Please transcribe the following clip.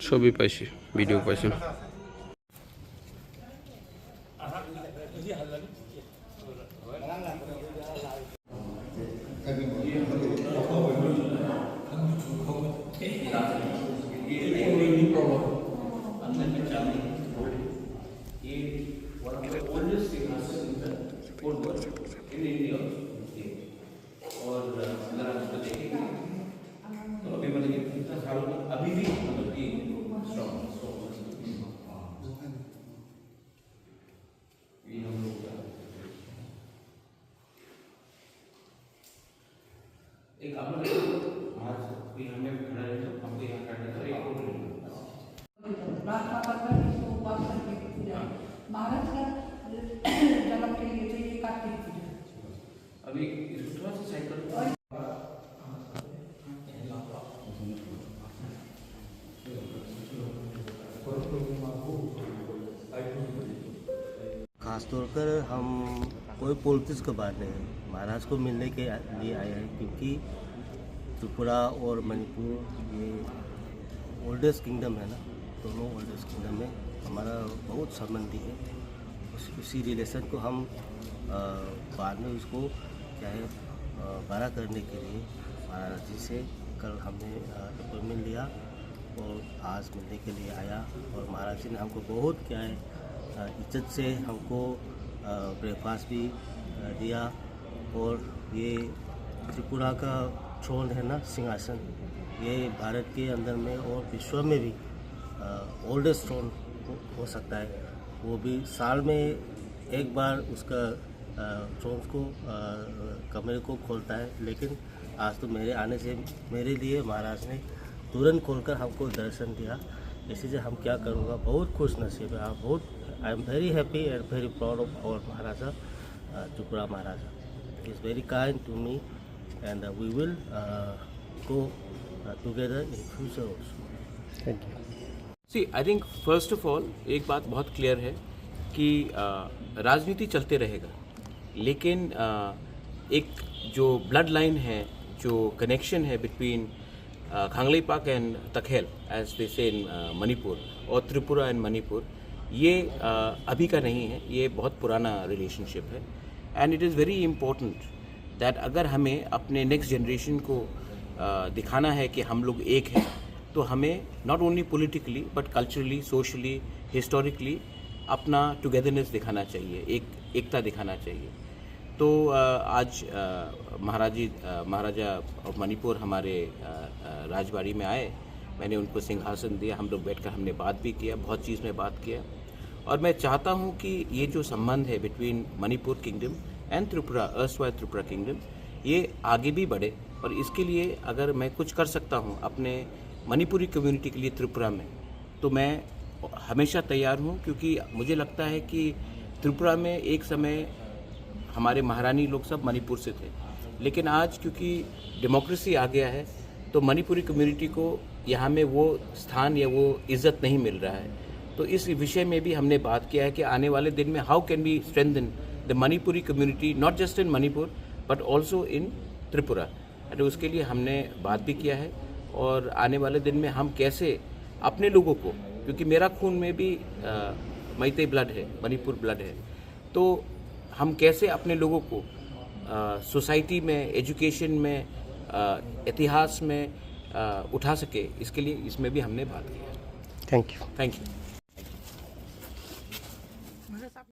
ছবি পাইছি, ভিডিও পাইছি। और अगर आप उसको देखेंगे तो अभी मतलब कि इतना सालों में अभी भी मतलब कि स्ट्रॉन्ग ये हम लोग एक आप लोग आज भी हमें खड़ा है तो हमको यहाँ करना था एक और महाराज का जन्म के लिए तो ये कार्तिक पूजा अभी इसको थोड़ा सा साइड कर खासतौर पर हम कोई पॉलिटिक्स की बात नहीं है, महाराज को मिलने के लिए आए हैं क्योंकि त्रिपुरा और मणिपुर ये ओल्डेस्ट किंगडम है ना, दोनों ओल्डेस्ट किंगडम में हमारा बहुत संबंधी है। उसी रिलेशन को हम बाद में उसको क्या है बड़ा करने के लिए महाराज जी से कल हमने अपॉइंटमेंट लिया और आज मिलने के लिए आया। और महाराज जी ने हमको बहुत क्या है इज्जत से हमको ब्रेकफास्ट भी दिया। और ये त्रिपुरा का थ्रोन है ना, सिंहासन, ये भारत के अंदर में और विश्व में भी ओल्डेस्ट थ्रोन हो सकता है। वो भी साल में एक बार उसका थ्रोन को कमरे को खोलता है, लेकिन आज तो मेरे आने से मेरे लिए महाराज ने तुरंत खोलकर हमको दर्शन दिया। इसलिए हम क्या करूँगा, बहुत खुश नसीब है। आप बहुत I am very happy and very proud of our Maharaja Tripura Maharaja is very kind to me and we will go together in future also. Thank you. See I think first of all एक बात बहुत क्लियर है कि राजनीति चलते रहेगा, लेकिन एक जो ब्लड लाइन है, जो कनेक्शन है बिटवीन खांगलेपाक एंड तखेल एज दे से इन मणिपुर और त्रिपुरा एंड मणिपुर, ये अभी का नहीं है, ये बहुत पुराना रिलेशनशिप है। And it is very important that अगर हमें अपने नेक्स्ट जनरेशन को दिखाना है कि हम लोग एक हैं, तो हमें not only politically but culturally, socially, historically अपना टुगेदरनेस दिखाना चाहिए, एकता दिखाना चाहिए। तो आज महाराजा ऑफ मणिपुर हमारे राजबाड़ी में आए, मैंने उनको सिंहासन दिया, हम लोग बैठकर हमने बात भी किया, बहुत चीज़ में बात किया। और मैं चाहता हूँ कि ये जो संबंध है between Manipur kingdom and Tripura, erstwhile Tripura kingdom, ये आगे भी बढ़े। और इसके लिए अगर मैं कुछ कर सकता हूँ अपने मणिपुरी कम्युनिटी के लिए त्रिपुरा में, तो मैं हमेशा तैयार हूँ, क्योंकि मुझे लगता है कि त्रिपुरा में एक समय हमारे महारानी लोग सब मणिपुर से थे, लेकिन आज क्योंकि डेमोक्रेसी आ गया है तो मणिपुरी कम्युनिटी को यहाँ में वो स्थान या वो इज़्ज़त नहीं मिल रहा है। तो इस विषय में भी हमने बात किया है कि आने वाले दिन में how can we strengthen the Manipuri community, not just in Manipur but also in Tripura. तो उसके लिए हमने बात भी किया है। और आने वाले दिन में हम कैसे अपने लोगों को, क्योंकि मेरा खून में भी मैतेई ब्लड है, मणिपुर ब्लड है, तो हम कैसे अपने लोगों को सोसाइटी में, एजुकेशन में, इतिहास में उठा सके, इसके लिए इसमें भी हमने बात की है। Thank you. Thank you.